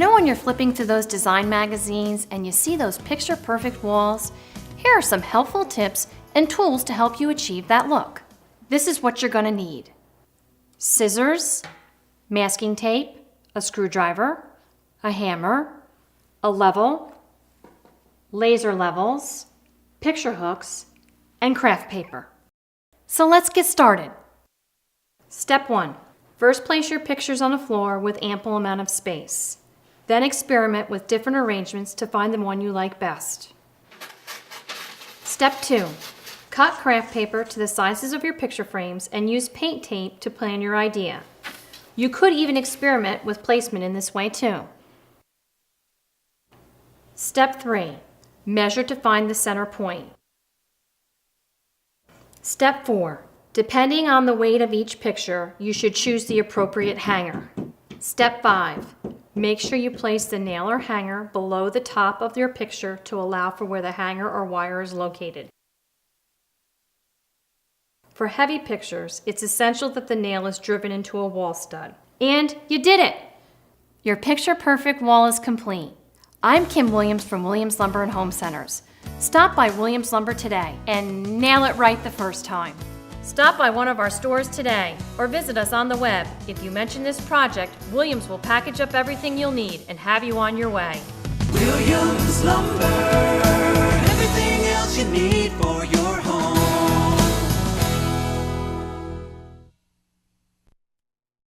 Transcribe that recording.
know when you're flipping through those design magazines and you see those picture-perfect walls? Here are some helpful tips and tools to help you achieve that look. This is what you're gonna need: scissors, masking tape, a screwdriver, a hammer, a level, laser levels, picture hooks, and craft paper. So let's get started. Step 1. First, place your pictures on the floor with ample amount of space. Then experiment with different arrangements to find the one you like best. Step 2. Cut craft paper to the sizes of your picture frames and use paint tape to plan your idea. You could even experiment with placement in this way too. Step 3. Measure to find the center point. Step 4. Depending on the weight of each picture, you should choose the appropriate hanger. Step 5. Make sure you place the nail or hanger below the top of your picture to allow for where the hanger or wire is located. For heavy pictures, it's essential that the nail is driven into a wall stud. And you did it! Your picture-perfect wall is complete. I'm Kim Williams from Williams Lumber and Home Centers. Stop by Williams Lumber today and nail it right the first time. Stop by one of our stores today or visit us on the web. If you mention this project, Williams will package up everything you'll need and have you on your way. Williams Lumber, everything else you need for your home.